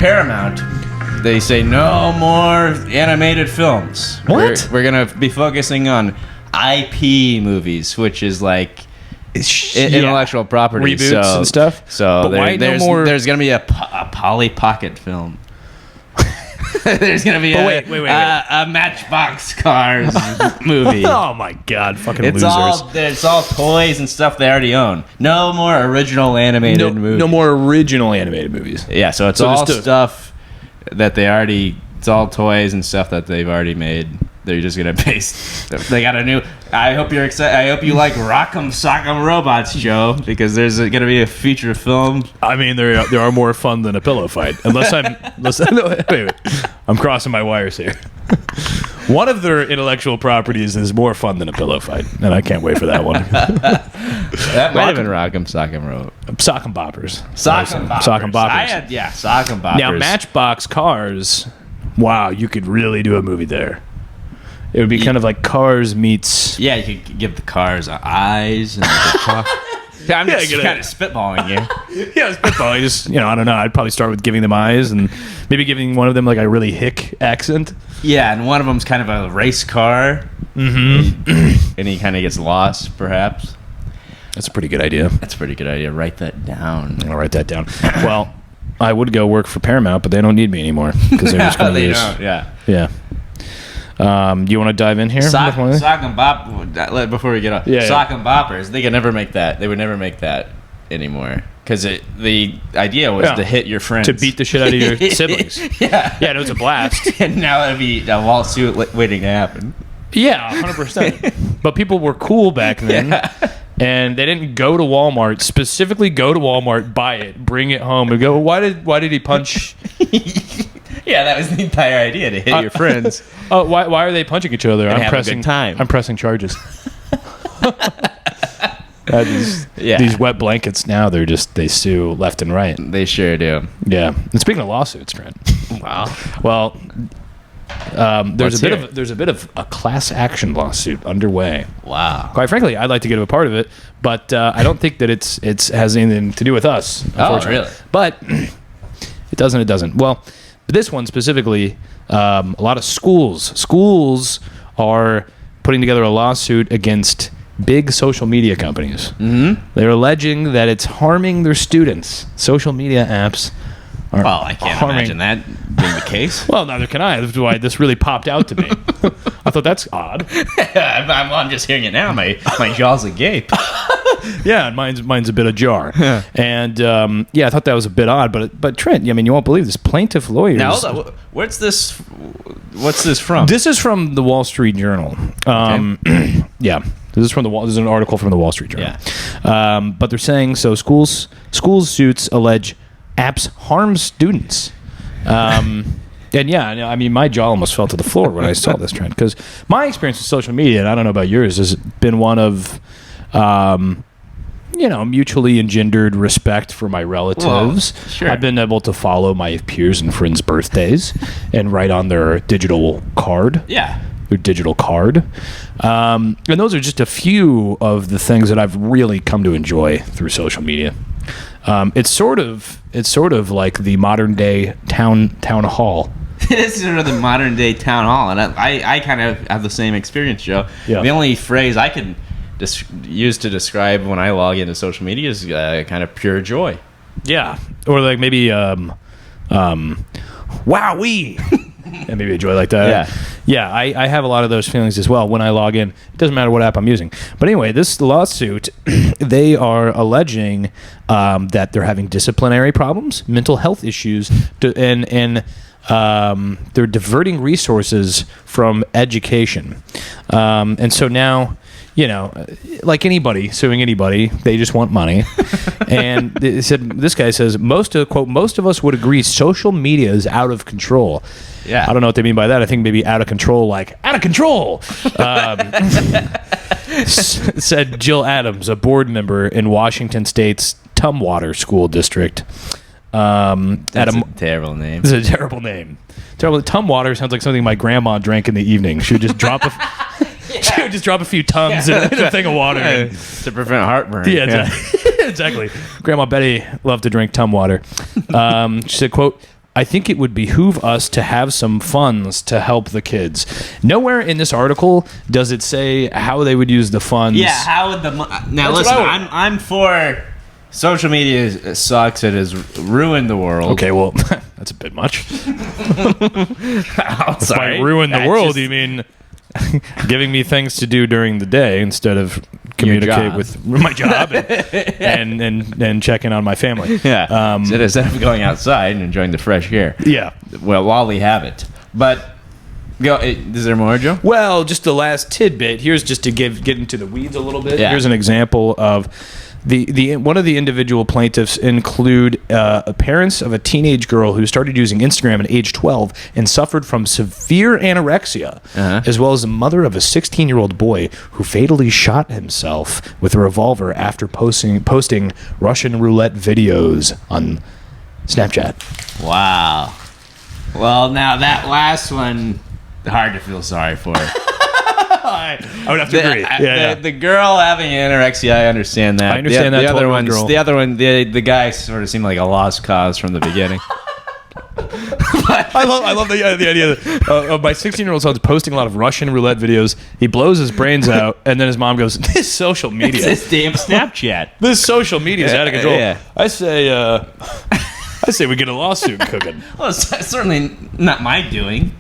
Paramount, they say no more animated films. What? We're going to be focusing on IP movies, which is like intellectual property. Reboots and stuff. So there's more... there's going to be a Polly Pocket film. There's going to be a Matchbox Cars movie. Oh, my God. Fucking losers. It's all toys and stuff they already own. No more original animated movies. No more original animated movies. Yeah, so it's all stuff that they already... It's all toys and stuff that they've already made. They're just going to base... They got a new... I hope you're excited. I hope you like Rock'em Sock'em Robots, Joe, because there's going to be a feature film. I mean, there are more fun than a pillow fight. Unless wait. I'm crossing my wires here. One of their intellectual properties is more fun than a pillow fight, and I can't wait for that one. That might have been Rock'em Sock'em Robots. Sock'em Boppers. Sock'em Boppers. Sock'em Boppers. Now, Matchbox Cars, wow, you could really do a movie there. It would be kind of like Cars meets... Yeah, you could give the cars eyes and the car. I'm just kind of spitballing you. Yeah, spitballing. Just, I don't know. I'd probably start with giving them eyes and maybe giving one of them like a really hick accent. Yeah, and one of them's kind of a race car. Mm-hmm. And he kind of gets lost, perhaps. That's a pretty good idea. Write that down. I'll write that down. Well, I would go work for Paramount, but they don't need me anymore because they're just going to use... Yeah. You want to dive in here? Sock'em Bop. Before we get off, Sock'em Boppers. They could never make that. They would never make that anymore because the idea was to hit your friends, to beat the shit out of your siblings. Yeah, it was a blast. And now it'd be a lawsuit waiting to happen. Yeah, 100%. But people were cool back then. Yeah. And they didn't go to Walmart, specifically go to Walmart, buy it, bring it home, and go, why did he punch? Yeah, that was the entire idea, to hit your friends. Oh, why are they punching each other? I'm pressing time. I'm pressing charges. These wet blankets now, they sue left and right. They sure do. Yeah. And speaking of lawsuits, Trent. Wow. Well, there's a bit of a class action lawsuit underway. Wow. Quite frankly, I'd like to get a part of it, but I don't think that it has anything to do with us. Oh, really? But it doesn't. Well, this one specifically, a lot of schools are putting together a lawsuit against big social media companies. Mm-hmm. They're alleging that it's harming their students. Social media apps are I can't imagine that being the case. Well, neither can I. That's why this really popped out to me. I thought that's odd. I'm just hearing it now. My jaw's agape. Yeah, and mine's a bit ajar. Yeah. And I thought that was a bit odd. But Trent, I mean, you won't believe this. Plaintiff lawyers. Now, hold on. What's this from? This is from the Wall Street Journal. Okay. Yeah. This is an article from the Wall Street Journal. Yeah. But they're saying schools suits allege apps harm students. And I mean, my jaw almost fell to the floor when I saw this trend, because my experience with social media, and I don't know about yours, has been one of, mutually engendered respect for my relatives. Well, sure. I've been able to follow my peers and friends' birthdays and write on their digital card. Yeah. Their digital card. And those are just a few of the things that I've really come to enjoy through social media. It's sort of like the modern day town hall. It is sort of the modern day town hall, and I kind of have the same experience, Joe. Yeah. The only phrase I can use to describe when I log into social media is kind of pure joy. Yeah, or like maybe wowee. And maybe a joy like that. Yeah, I have a lot of those feelings as well when I log in. It doesn't matter what app I'm using. But anyway, this lawsuit, they are alleging that they're having disciplinary problems, mental health issues, and they're diverting resources from education. And so now, like anybody suing anybody, they just want money. And this guy says, most of us would agree social media is out of control. Yeah. I don't know what they mean by that. I think maybe out of control, like out of control. Said Jill Adams, a board member in Washington State's Tumwater School District. That's a terrible name. It's a terrible name. Terrible. Tumwater sounds like something my grandma drank in the evening. She would just drop she would just drop a few Tums in a thing of water to prevent heartburn. Yeah. Exactly. Grandma Betty loved to drink Tumwater. She said, quote, I think it would behoove us to have some funds to help the kids. Nowhere in this article does it say how they would use the funds. Yeah, how would the now That's listen? what I I'm for social media. Sucks. It has ruined the world. Okay, well, that's a bit much. Oh, sorry. By ruin the I world, just- you mean giving me things to do during the day instead of communicate job. with my job and checking on my family. Yeah. Instead of going outside and enjoying the fresh air. Yeah. Well, while we have it, but go. Is there more, Joe? Well, just the last tidbit. Here's just to get into the weeds a little bit. Yeah. Here's an example of the one of the individual plaintiffs include parents of a teenage girl who started using Instagram at age 12 and suffered from severe anorexia, as well as the mother of a 16-year-old boy who fatally shot himself with a revolver after posting Russian roulette videos on Snapchat. Wow. Well, now that last one, hard to feel sorry for. I would have to agree. The girl having anorexia, I understand that. I understand that. The other 12-year-old ones, girl. the other one, the guy sort of seemed like a lost cause from the beginning. I love the idea of my 16-year-old son's posting a lot of Russian roulette videos. He blows his brains out, and then his mom goes, "This social media, It's this damn Snapchat. this social media is out of control." Yeah. I say we get a lawsuit cooking. Well, it's certainly not my doing.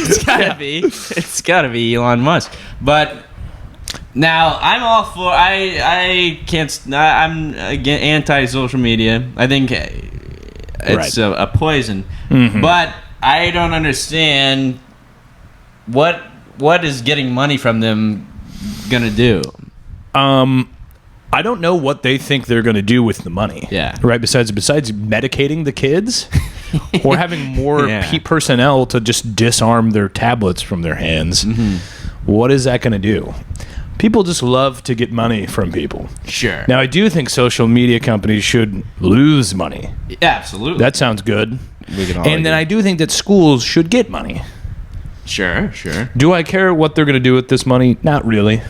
It's gotta be Elon Musk. But now I'm all for. I can't. I'm again anti-social media. I think it's a poison. Mm-hmm. But I don't understand what is getting money from them gonna do. I don't know what they think they're going to do with the money. Yeah. Right. Besides medicating the kids, or having more personnel to just disarm their tablets from their hands. Mm-hmm. What is that going to do? People just love to get money from people. Sure. Now, I do think social media companies should lose money. Yeah, absolutely. That sounds good. We can all And then agree. I do think that schools should get money. Sure. Do I care what they're going to do with this money? Not really.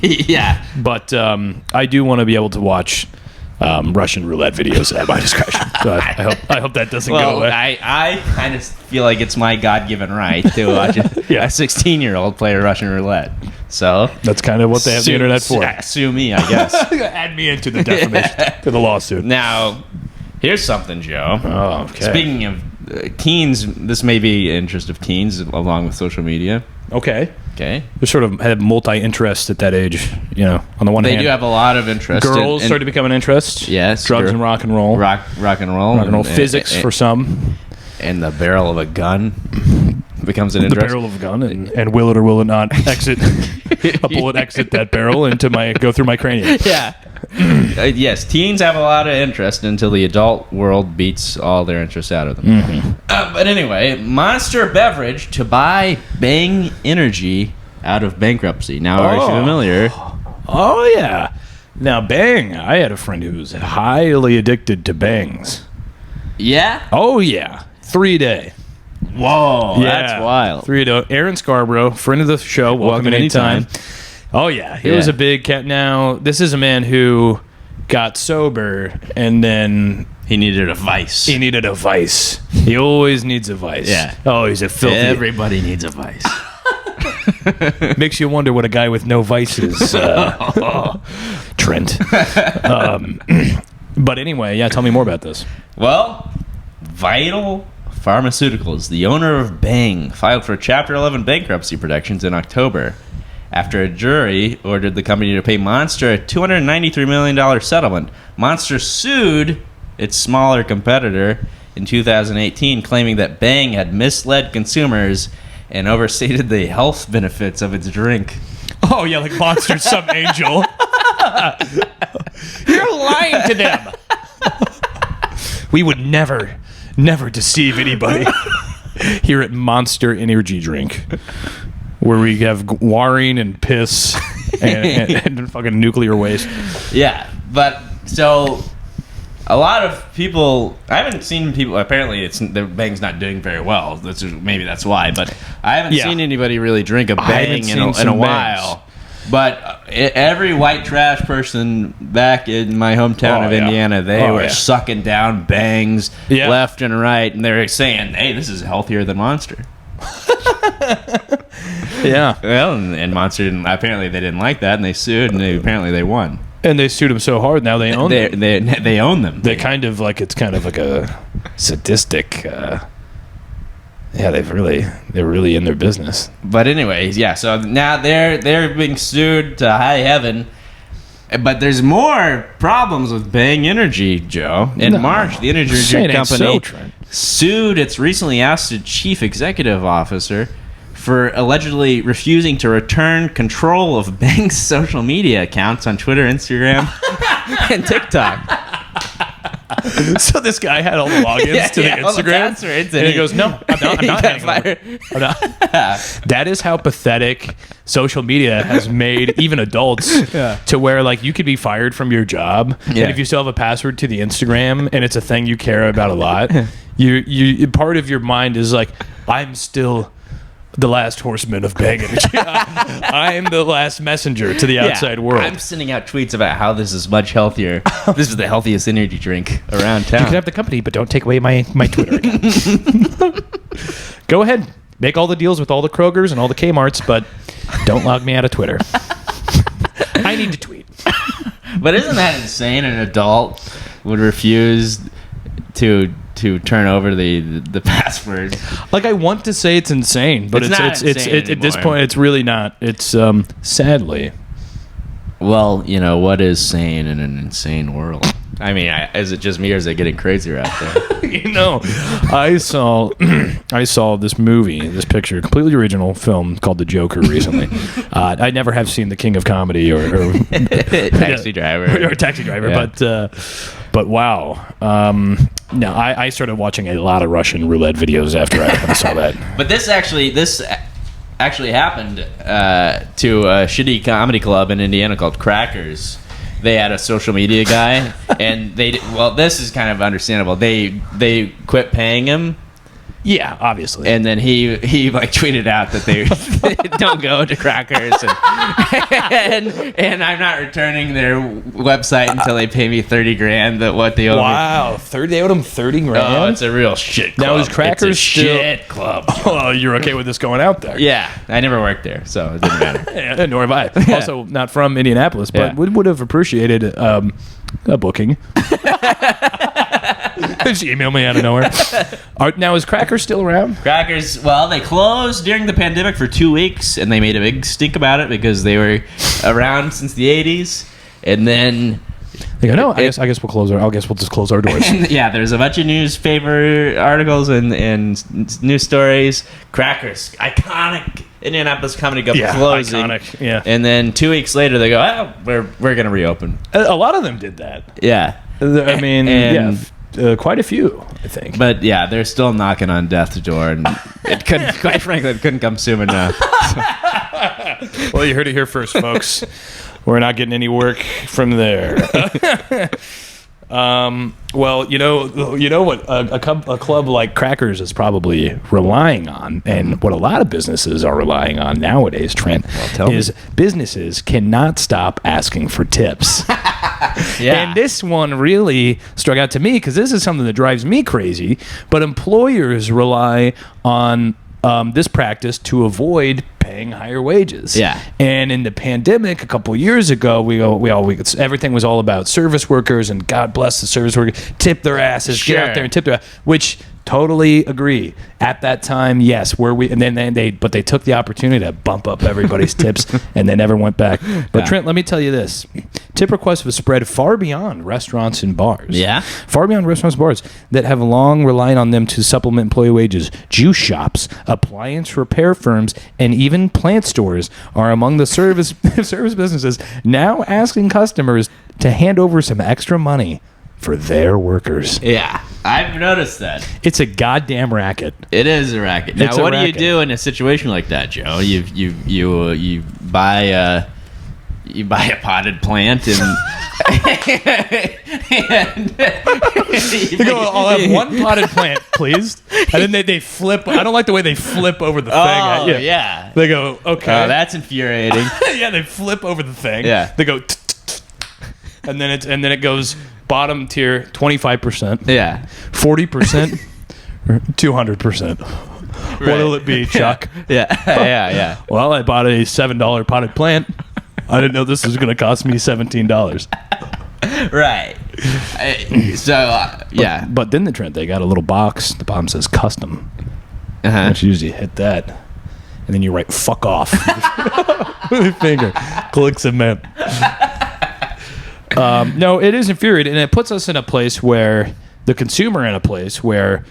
Yeah. But I do want to be able to watch Russian roulette videos at my discretion. So I hope that doesn't go Well, away. I kind of feel like it's my God-given right to watch a 16-year-old play Russian roulette. So That's kind of what they have the internet for. Sue me, I guess. Add me into the defamation, to the lawsuit. Now, here's something, Joe. Oh, okay. Speaking of teens, this may be interest of teens along with social media. Okay. Okay. They sort of had multi-interest at that age, on the one They hand. do have a lot of interest. Girls in started to become an interest. Yes, Drugs and rock and roll. rock and roll. Rock and roll. Physics for some. And the barrel of a gun becomes an The interest. barrel of a gun, and will it or will it not exit a bullet exit that barrel go through my cranium. Yeah. Yes, teens have a lot of interest until the adult world beats all their interest out of them. Mm-hmm. But anyway, Monster Beverage to buy Bang Energy out of bankruptcy. Now, are you familiar? Oh yeah. Now Bang, I had a friend who was highly addicted to bangs. Yeah? Oh yeah, 3-day. Whoa, that's wild. 3-day. Aaron Scarborough, friend of the show, welcome anytime. Oh yeah, he was a big cat. Now this is a man who got sober and then He needed a vice. he needed a vice. He always needs a vice. Yeah. Oh, he's a filthy. Everybody needs a vice. Makes you wonder what a guy with no vices, Trent. But anyway, tell me more about this. Well, Vital Pharmaceuticals, the owner of Bang, filed for Chapter 11 bankruptcy protections in October after a jury ordered the company to pay Monster a $293 million settlement. Monster sued its smaller competitor in 2018, claiming that Bang had misled consumers and overstated the health benefits of its drink. Oh yeah, like Monster's some angel. You're lying to them. We would never deceive anybody here at Monster Energy Drink, where we have guarine and piss and fucking nuclear waste. Yeah, but so a lot of people, I haven't seen people. Apparently, the Bang's not doing very well. Maybe that's why. But I haven't seen anybody really drink a Bang in a while. But every white trash person back in my hometown of Indiana, they were sucking down bangs left and right, and they were saying, "Hey, this is healthier than Monster." Yeah. Well, and Monster didn't. Apparently, they didn't like that, and they sued, and apparently they won. And they sued them so hard. Now they own them. They own them. They kind of like it's kind of like a sadistic. They're really in their business. But anyways, yeah. So now they're being sued to high heaven. But there's more problems with Bang Energy, Joe. In March, the energy drink company sued its recently ousted chief executive officer for allegedly refusing to return control of Bang's social media accounts on Twitter, Instagram, and TikTok. So this guy had all the logins to the Instagram, and he goes, "No, I'm not handing over. I'm not." That is how pathetic social media has made even adults to where like you could be fired from your job, and if you still have a password to the Instagram and it's a thing you care about a lot, you part of your mind is like, I'm still the last horseman of Bang Energy. I'm the last messenger to the outside world. I'm sending out tweets about how this is much healthier. This is the healthiest energy drink around town. You can have the company, but don't take away my Twitter account. Go ahead. Make all the deals with all the Krogers and all the Kmarts, but don't log me out of Twitter. I need to tweet. But isn't that insane? An adult would refuse to turn over the password. Like, I want to say it's insane, but it's at this point it's really not. It's sadly. Well, you know, what is sane in an insane world? I mean, is it just me, or is it getting crazier out there? You know, I saw this movie, this picture, completely original film called The Joker recently. I never have seen The King of Comedy or Taxi Driver or Taxi Driver, but wow. No, I started watching a lot of Russian roulette videos after I saw that. But this actually happened to a shitty comedy club in Indiana called Crackers. They had a social media guy, and this is kind of understandable. They quit paying him. Yeah, obviously. And then he like tweeted out that they don't go to Crackers, and I'm not returning their website until they pay me $30,000. That what they owe. Wow, they owed him $30,000. Oh, it's a real shit club. Now is Crackers it's a shit club? Oh, you're okay with this going out there? Yeah, I never worked there, so it didn't matter. Yeah, nor have I. Also, not from Indianapolis, but would have appreciated a booking. Just email me out of nowhere. Now, is Crackers still around? Crackers, well, they closed during the pandemic for 2 weeks, and they made a big stink about it because they were around since the 80s. And then they go, no, I guess we'll close our. I guess we'll just close our doors. Yeah, there's a bunch of newspaper articles and news stories. Crackers, iconic Indianapolis comedy club closing. Iconic, yeah. And then 2 weeks later, they go, we're gonna reopen. A lot of them did that. Yeah, I mean, quite a few, I think. But yeah, they're still knocking on death's door, and it couldn't. Quite frankly, it couldn't come soon enough. Well, you heard it here first, folks. We're not getting any work from there. Well, you know what a club like Crackers is probably relying on, and what a lot of businesses are relying on nowadays, Trent, is businesses cannot stop asking for tips. Yeah. And this one really struck out to me because this is something that drives me crazy, but employers rely on this practice to avoid paying higher wages. Yeah. And in the pandemic a couple years ago, everything was all about service workers, and God bless the service workers, tip their asses, get out there and tip their ass, which totally agree. At that time, yes, but they took the opportunity to bump up everybody's tips, and they never went back. But Trent, let me tell you this. Tip requests have spread far beyond restaurants and bars. Yeah? Far beyond restaurants and bars that have long relied on them to supplement employee wages. Juice shops, appliance repair firms, and even plant stores are among the service businesses now asking customers to hand over some extra money for their workers. Yeah, I've noticed that. It's a goddamn racket. It is a racket. Now, what do you do in a situation like that, Joe? You buy you buy a potted plant and They go, I'll have one potted plant, please. And then they flip. I don't like the way they flip over the thing. Oh, yeah. They go, okay. Oh, that's infuriating. Yeah, they flip over the thing. Yeah. They go, and then it goes bottom tier 25%. Yeah. 40%. Or 200%. What'll it be, Chuck? Yeah. Well, I bought a $7 potted plant. I didn't know this was going to cost me $17. Right. Yeah. But then the Trent, they got a little box. The bottom says custom. Uh-huh. Which you usually hit that. And then you write fuck off with your finger. Click submit. No, it is infuriating. And it puts us in a place where the consumer in a place where,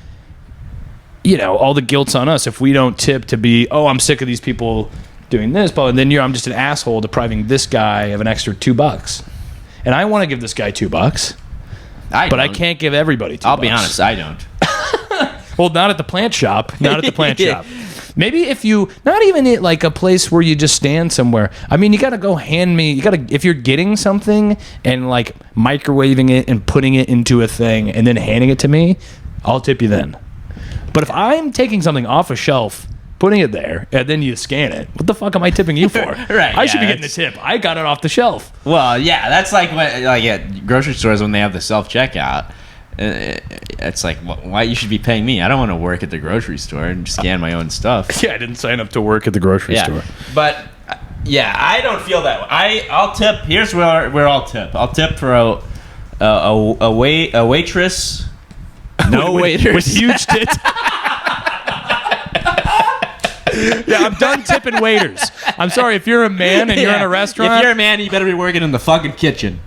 you know, all the guilt's on us if we don't tip to be, oh, I'm sick of these people doing this, but then I'm just an asshole depriving this guy of an extra $2. And I want to give this guy $2. But I can't give everybody $2. I'll be honest, I don't. Well, not at the plant shop. Not at the plant shop. Maybe if you, not even at like a place where you just stand somewhere. I mean, you got to go hand me, if you're getting something and like microwaving it and putting it into a thing and then handing it to me, I'll tip you then. But if I'm taking something off a shelf, putting it there, and then you scan it, what the fuck am I tipping you for? Right. I should be getting the tip. I got it off the shelf. Well, yeah, that's like at grocery stores when they have the self-checkout. It's like, why you should be paying me? I don't want to work at the grocery store and scan my own stuff. Yeah, I didn't sign up to work at the grocery store. But, yeah, I don't feel that way. I'll tip. Here's where I'll tip. I'll tip for a waitress. No waiters. With huge tits. Yeah, I'm done tipping waiters. I'm sorry, if you're a man and you're in a restaurant. If you're a man, you better be working in the fucking kitchen.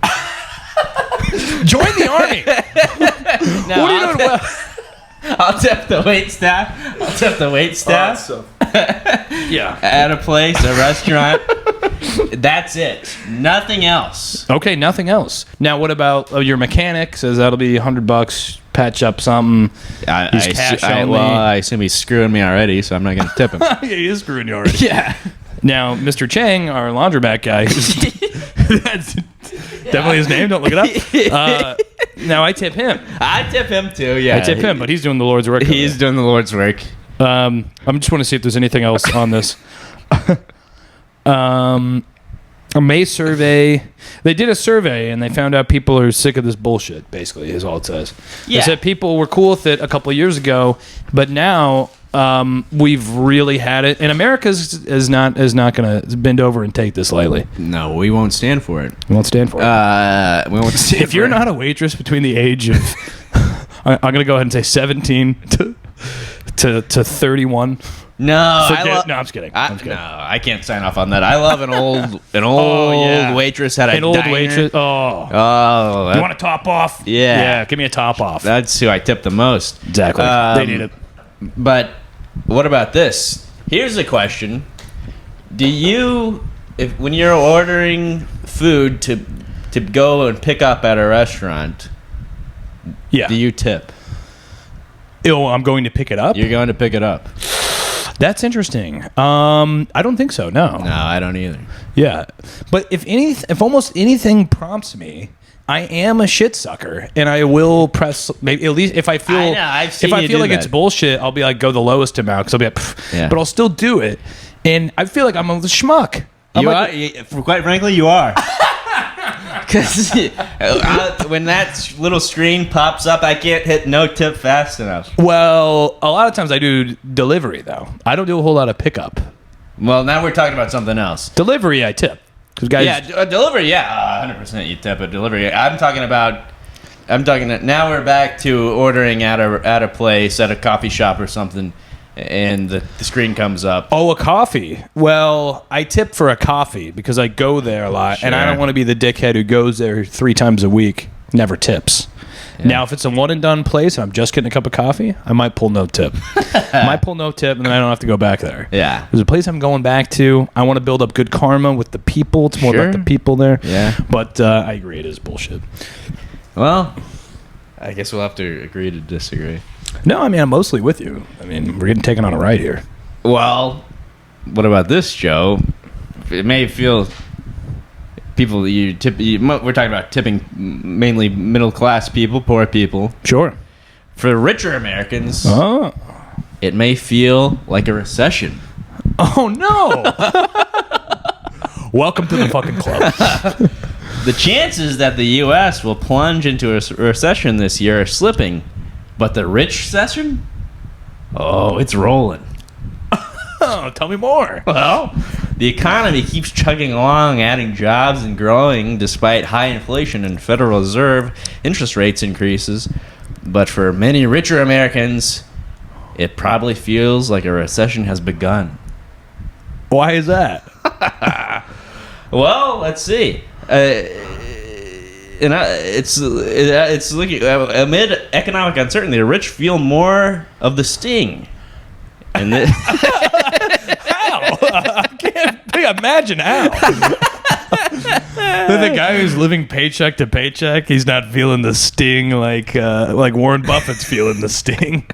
Join the army. No, what are you doing? I'll tip the wait staff. Yeah. At a place, a restaurant. That's it. Nothing else. Okay, nothing else. Now, what about your mechanic? Says that'll be $100. Patch up something. He's cash only. Well, I assume he's screwing me already, so I'm not going to tip him. Yeah, he is screwing you already. Yeah. Now, Mr. Chang, our laundromat guy, that's definitely his name. Don't look it up. Now I tip him. I tip him too. Yeah, I tip him, but he's doing the Lord's work. He's doing the Lord's work. I just want to see if there's anything else on this. A May survey. They did a survey and they found out people are sick of this bullshit. Basically, is all it says. Yeah. They said people were cool with it a couple of years ago, but now we've really had it. And America is not going to bend over and take this lightly. No, we won't stand for it. We won't stand for it. We won't stand. If you're not a waitress between the age of, I'm going to go ahead and say 17 to 31. No, no, I'm just kidding. No, I can't sign off on that. I love an old waitress at a diner. Waitress. Oh, you want a top off? Yeah, give me a top off. That's who I tip the most. Exactly. They need it. But what about this? Here's a question: do you, when you're ordering food to go and pick up at a restaurant, do you tip? Oh, I'm going to pick it up. You're going to pick it up. That's interesting. I don't think so. No. No, I don't either. Yeah, but if almost anything prompts me, I am a shit sucker, and I will press. Maybe at least if I feel like it's bullshit, I'll be like go the lowest amount because I'll be like, but I'll still do it, and I feel like I'm a schmuck. Quite frankly, you are. Because when that little screen pops up, I can't hit no tip fast enough. Well, a lot of times I do delivery, though. I don't do a whole lot of pickup. Well, now we're talking about something else. Delivery, I tip. Delivery, 100% you tip a delivery. Now we're back to ordering at a place, at a coffee shop or something, and the screen comes up. Oh, a coffee. Well, I tip for a coffee because I go there a lot, and I don't want to be the dickhead who goes there 3 times a week, never tips. Yeah. Now, if it's a one-and-done place and I'm just getting a cup of coffee, I might pull no tip. And then I don't have to go back there. Yeah. There's a place I'm going back to. I want to build up good karma with the people. It's more about the people there. Yeah. But I agree, it is bullshit. Well, I guess we'll have to agree to disagree. No, I mean, I'm mostly with you. I mean, we're getting taken on a ride here. Well, what about this, Joe? It may feel people we're talking about tipping mainly middle class people, poor people. Sure. For richer Americans, Oh. it may feel like a recession. Oh no! Welcome to the fucking club. The chances that the U.S. will plunge into a recession this year are slipping, but the rich recession, oh, it's rolling. Oh, tell me more. Well, the economy keeps chugging along, adding jobs and growing despite high inflation and Federal Reserve interest rates increases. But for many richer Americans, it probably feels like a recession has begun. Why is that? Well, let's see. It's looking amid economic uncertainty. The rich feel more of the sting. And How? I can't imagine how. The guy who's living paycheck to paycheck, he's not feeling the sting like Warren Buffett's feeling the sting.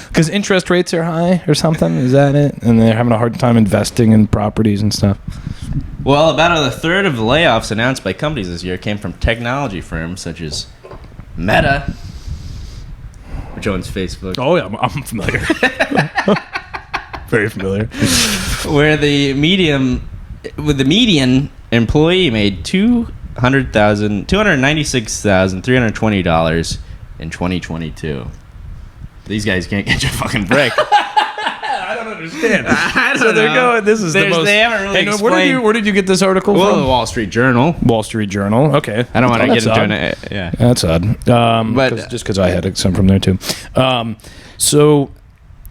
Because interest rates are high or something? Is that it? And they're having a hard time investing in properties and stuff. Well, about a third of the layoffs announced by companies this year came from technology firms such as Meta, which owns Facebook. Oh, yeah, I'm familiar. Very familiar. Where the median employee made $296,320 in 2022. These guys can't get your fucking break. I don't understand. I don't so they're know. going. This is the most. They haven't really Hang on, explained. where did you get this article Well, from? the Wall Street Journal. Wall Street Journal. Okay. I don't want to That's get into odd. it. Yeah. That's odd. But- Just because I had some from there too. So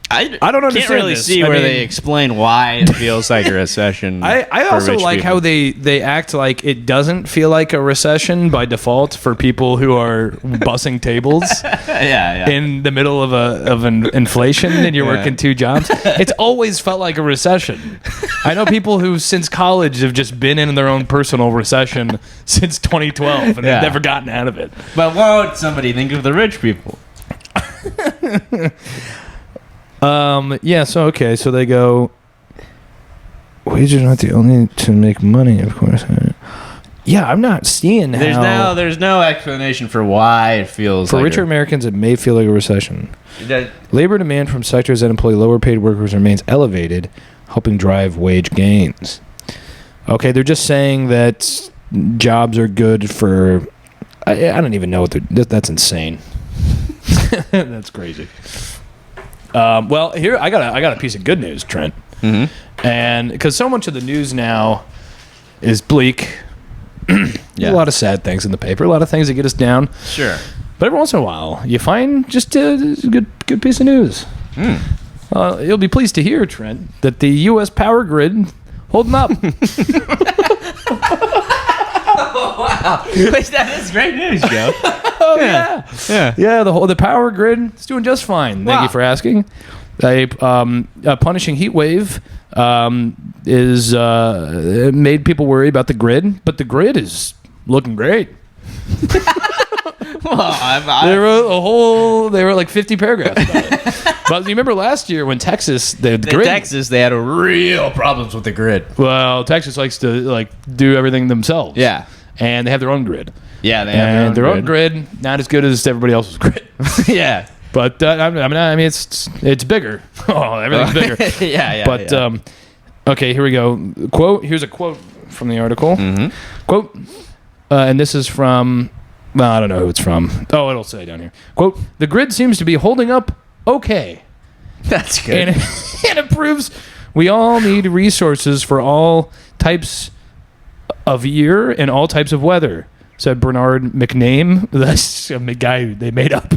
I don't understand. Can't really this. see I where mean, they explain why it feels like a recession. I for also rich like people. how they act like it doesn't feel like a recession by default for people who are bussing tables yeah. in the middle of an inflation and you're Yeah. working two jobs. It's always felt like a recession. I know people who since college have just been in their own personal recession since 2012 and Yeah. they've never gotten out of it. But won't somebody think of the rich people? Yeah, so they go, wages are not the only to make money, of course. Yeah, I'm not seeing how. There's no explanation for why it feels For like richer Americans, it may feel like a recession. Labor demand from sectors that employ lower paid workers remains elevated, helping drive wage gains. Okay, they're just saying that jobs are good for. I don't even know what that's insane. That's crazy. Well, here I got a piece of good news, Trent. Mm-hmm. And because so much of the news now is bleak, Yeah. a lot of sad things in the paper, a lot of things that get us down. Sure. But every once in a while, you find just a good piece of news. You'll be pleased to hear, Trent, that the U.S. power grid holding up. Wow. That is great news, Joe. Oh yeah. The power grid is doing just fine. Thank you for asking. A punishing heat wave is made people worry about the grid, but the grid is looking great. Well, They wrote like 50 paragraphs about it. But you remember last year when Texas, the grid. Texas, they had real problems with the grid. Well, Texas likes to do everything themselves. Yeah. And they have their own grid. Yeah, they have their own grid, not as good as everybody else's grid. Yeah. But I mean, it's bigger. Oh, everything's bigger. Yeah. But okay, here we go. Quote. Here's a quote from the article. Mm-hmm. Quote, and this is from. Well, I don't know who it's from. Oh, it'll say down here. Quote: the grid seems to be holding up okay. That's good. And it proves we all need resources for all types of year and all types of weather, said Bernard McName. That's a guy they made up.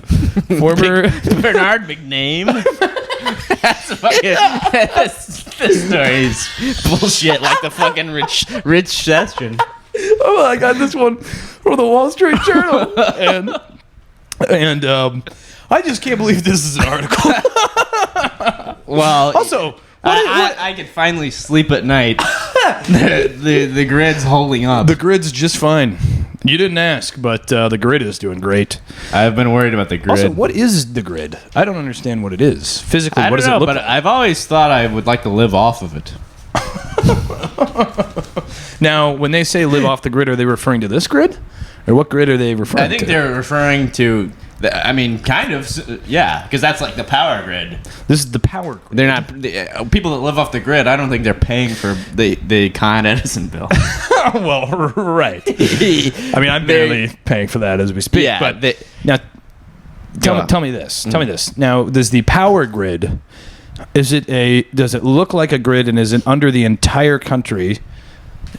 Former Bernard McName. That's fucking. This story's bullshit, like the fucking rich session. Oh, I got this one from the Wall Street Journal, and I just can't believe this is an article. Well, Also, I could finally sleep at night. the grid's holding up. the grid's just fine. You didn't ask, but the grid is doing great. I've been worried about the grid. Also, what is the grid? I don't understand what it is physically. I What don't does know, it look but like? I've always thought I would like to live off of it. Now, when they say live off the grid, are they referring to this grid? Or what grid are they referring to? I think they're referring to, kind of, yeah, because that's like the power grid. This is the power grid. They're not, people that live off the grid, I don't think they're paying for the Con Edison bill. Well, right. I mean, I'm barely paying for that as we speak. Yeah, but now, tell me this. Tell me this. Now, does the power grid, does it look like a grid, and is it under the entire country?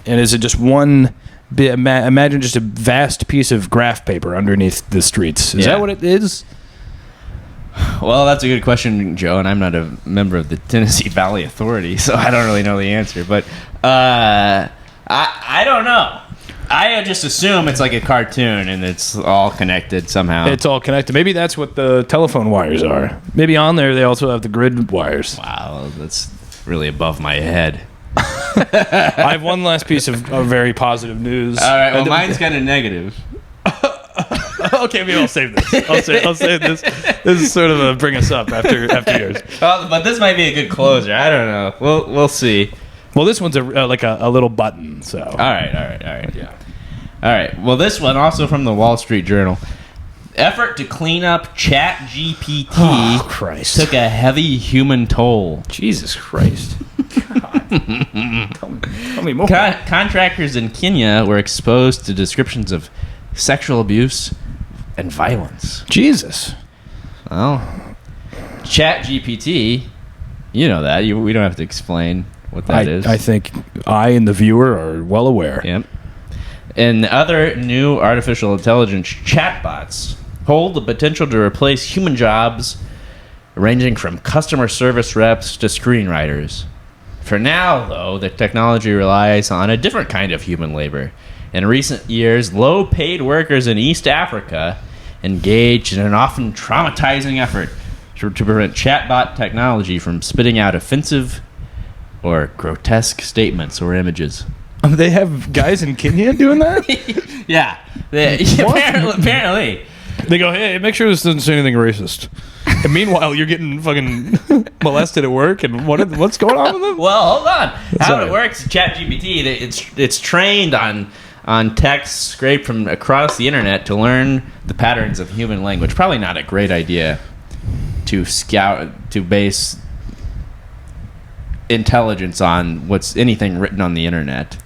And is it just one... Imagine just a vast piece of graph paper underneath the streets. Is that what it is? Well, that's a good question, Joe, and I'm not a member of the Tennessee Valley Authority, so I don't really know the answer. But I don't know. I just assume it's like a cartoon and it's all connected somehow. It's all connected. Maybe that's what the telephone wires are. Maybe on there they also have the grid wires. Wow, that's really above my head. I have one last piece of very positive news. All right, well, mine's kind of negative. Okay, maybe I'll save this. I'll save this. This is sort of a bring us up after yours. Well, but this might be a good closer. I don't know. We'll see. Well, this one's like a little button. So. All right. Yeah. All right. Well, this one also from the Wall Street Journal. Effort to clean up ChatGPT took a heavy human toll. Jesus Christ. God. Tell me more. Contractors in Kenya were exposed to descriptions of sexual abuse and violence. Jesus. Well, ChatGPT, you know that. We don't have to explain what that is. I think I and the viewer are well aware. Yep. And other new artificial intelligence chatbots hold the potential to replace human jobs ranging from customer service reps to screenwriters. For now, though, the technology relies on a different kind of human labor. In recent years, low-paid workers in East Africa engaged in an often traumatizing effort to prevent chatbot technology from spitting out offensive or grotesque statements or images. They have guys in Kenya doing that? Yeah. Apparently. They go, hey, make sure this doesn't say anything racist. And meanwhile, you're getting fucking molested at work, and what's going on with them? Well, hold on. How it works, ChatGPT, it's trained on text scraped from across the internet to learn the patterns of human language. Probably not a great idea to base intelligence on what's anything written on the internet.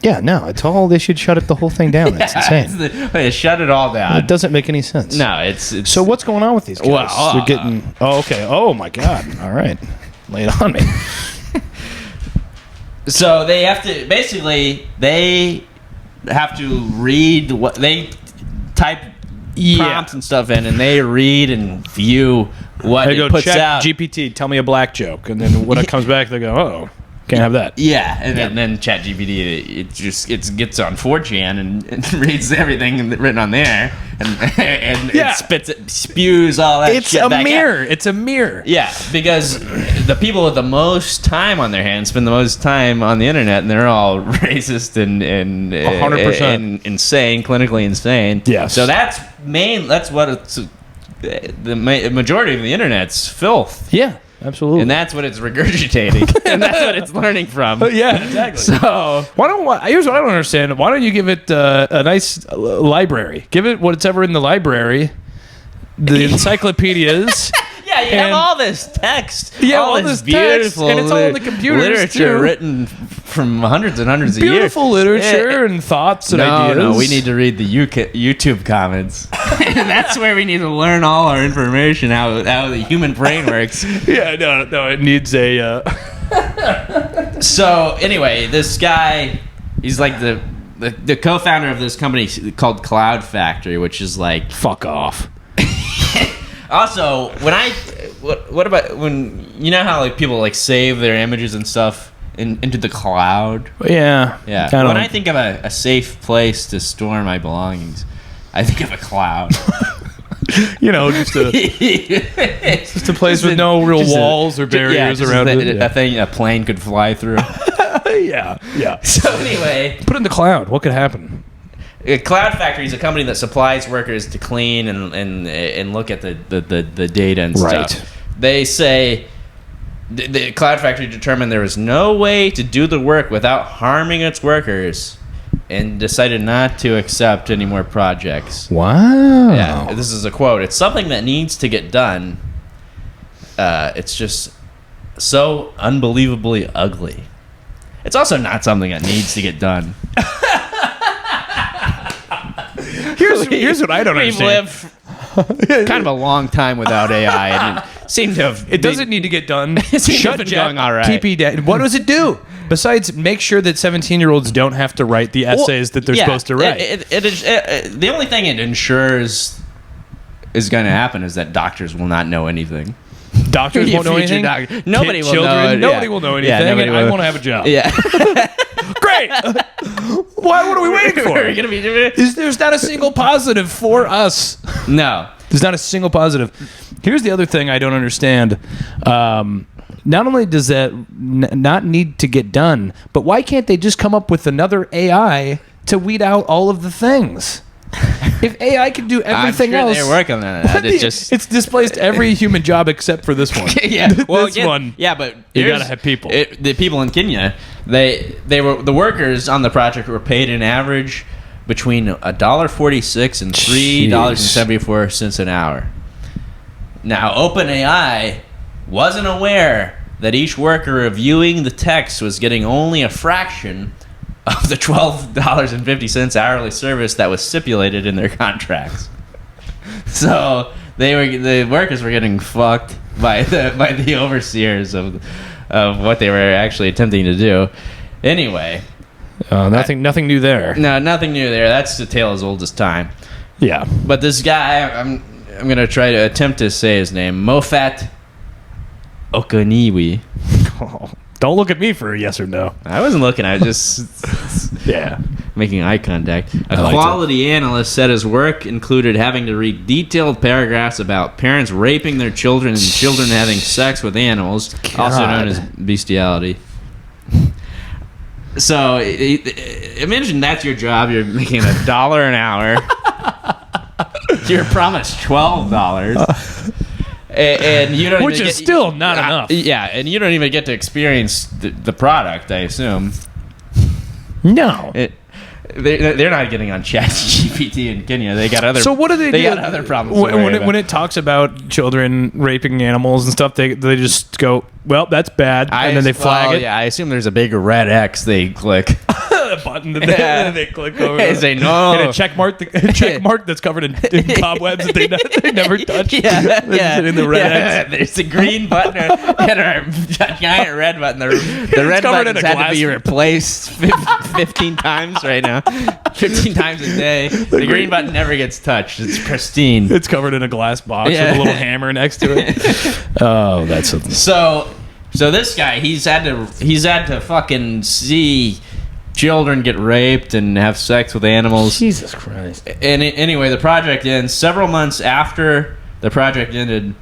Yeah, no, it's all, they should shut the whole thing down. It's insane. They shut it all down. It doesn't make any sense. No, it's So what's going on with these guys? Well, they're getting... Oh, okay. Oh, my God. All right. Lay it on me. So they have to... Basically, they have to read what... They type prompts and stuff in, and they read and view what it puts out. GPT, tell me a black joke. And then when it comes back, they go, oh, can't have that. Yeah, and then ChatGPT, it gets on 4chan and reads everything written on there, and it spews all that shit back out. It's a mirror. Yeah, because the people with the most time on their hands spend the most time on the internet, and they're all racist and 100% and insane, clinically insane. Yes. So that's what it's. The majority of the internet's filth. Yeah. Absolutely. And that's what it's regurgitating. And that's what it's learning from. Yeah, exactly. So here's what I don't understand. Why don't you give it a nice library? Give it whatever in the library, the encyclopedias. Yeah, you have all this text. Yeah, all this beautiful text, and it's all in the computers literature written from hundreds and hundreds of years. Beautiful literature and thoughts and ideas. No, we need to read the YouTube comments. And that's where we need to learn all our information, how the human brain works. Yeah, no, it needs a... So, anyway, this guy, he's like the co-founder of this company called Cloud Factory, which is like... Fuck off. Also, what about when, you know how like people like save their images and stuff into the cloud? Yeah. When I think of a safe place to store my belongings, I think of a cloud. just a place with no real walls or barriers around it. A thing a plane could fly through. Yeah. So anyway, put it in the cloud. What could happen? Cloud Factory is a company that supplies workers to clean and look at the data and stuff. They say the Cloud Factory determined there was no way to do the work without harming its workers, and decided not to accept any more projects. Wow. Yeah, this is a quote. It's something that needs to get done. It's just so unbelievably ugly. It's also not something that needs to get done. Here's what I don't We've understand. lived kind of a long time without AI, and it seemed to have. It doesn't need to get done. Shut going all right. TP dead. What does it do? Besides, make sure that 17-year-olds don't have to write the essays that they're supposed to write. The only thing it ensures is going to happen is that doctors will not know anything. Doctors won't know anything. Nobody will know. Nobody yeah. will know anything. Yeah, And I want to have a job. Yeah. Great. What are we waiting for? We're gonna be doing There's not a single positive for us. No. There's not a single positive. Here's the other thing I don't understand. Not only does that not need to get done, but why can't they just come up with another AI to weed out all of the things? If AI can do everything I'm sure else, they're working on that. it's displaced every human job except for this one. Yeah, well, this one. Yeah, but You gotta have people. The people in Kenya, they were the workers on the project were paid an average between $1.46 and $3.74 an hour. Now, OpenAI wasn't aware that each worker reviewing the text was getting only a fraction of the $12.50 hourly service that was stipulated in their contracts. So the workers were getting fucked by the overseers of what they were actually attempting to do. Anyway, nothing new there. no, nothing new there. That's the tale as old as time. Yeah. But this guy, I'm gonna try to attempt to say his name, Mofat Okoniwi. Don't look at me for a yes or no. I wasn't looking. I was just Yeah. making eye contact. A like quality analyst said his work included having to read detailed paragraphs about parents raping their children and children having sex with animals, also known as bestiality. So imagine that's your job. You're making $1 an hour. You're promised $12. And you don't Which even is still not enough. Yeah, and you don't even get to experience the product, I assume. No. They're not getting on ChatGPT in Kenya. They got other. So what do they do? They got other problems. When it talks about children raping animals and stuff, they just go, well, that's bad, and then they flag it. Yeah, I assume there's a big red X they click. A button that they click over. They say no. And a check mark that's covered in cobwebs that they never touch. Yeah. In the red X. There's a green button and a giant red button. The red button's had to be replaced 15 times right now. 15 times a day. The green button never gets touched. It's pristine. It's covered in a glass box with a little hammer next to it. Oh, that's something. So this guy, he's had to fucking see children get raped and have sex with animals. Jesus Christ. And anyway, the project ends. Several months after the project ended,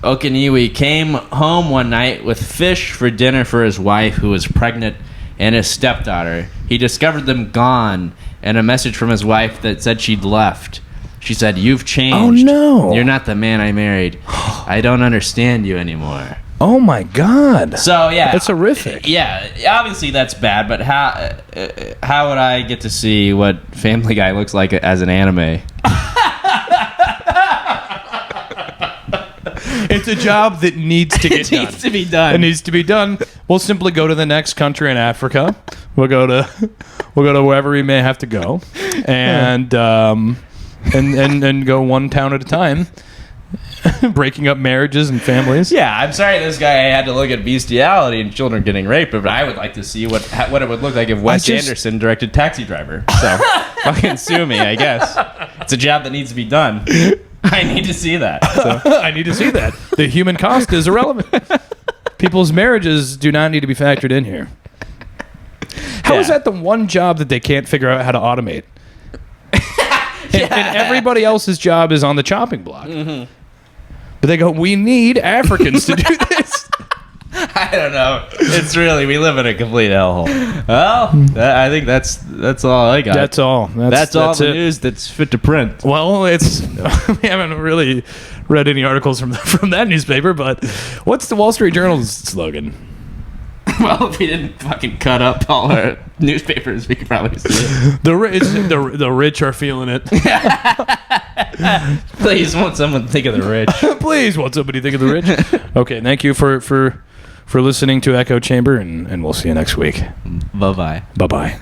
Okoniwi came home one night with fish for dinner for his wife, who was pregnant, and his stepdaughter. He discovered them gone, and a message from his wife that said she'd left. She said, "You've changed. Oh, no. You're not the man I married. I don't understand you anymore." Oh, my God. So, yeah. That's horrific. Yeah, obviously that's bad, but how would I get to see what Family Guy looks like as an anime? It's a job that needs to get done. It needs to be done. It needs to be done. We'll simply go to the next country in Africa. We'll go to wherever we may have to go, and go one town at a time, breaking up marriages and families. Yeah, I'm sorry this guy had to look at bestiality and children getting raped, but I would like to see what it would look like if Wes Anderson directed Taxi Driver. So fucking sue me, I guess. It's a job that needs to be done. I need to see that. So. I need to see that. The human cost is irrelevant. People's marriages do not need to be factored in here. How is that the one job that they can't figure out how to automate? And everybody else's job is on the chopping block. Mm-hmm. But they go, we need Africans to do this. I don't know. It's really, we live in a complete hellhole. Well, I think that's all I got. That's all. That's all the it. news that's fit to print. Well, it's we haven't really read any articles from that newspaper, but what's the Wall Street Journal's slogan? Well, if we didn't fucking cut up all our newspapers, we could probably see it. The rich are feeling it. Please, won't someone think of the rich? Please, won't somebody think of the rich? Okay, thank you for listening to Echo Chamber, and we'll see you next week. Bye-bye. Bye-bye.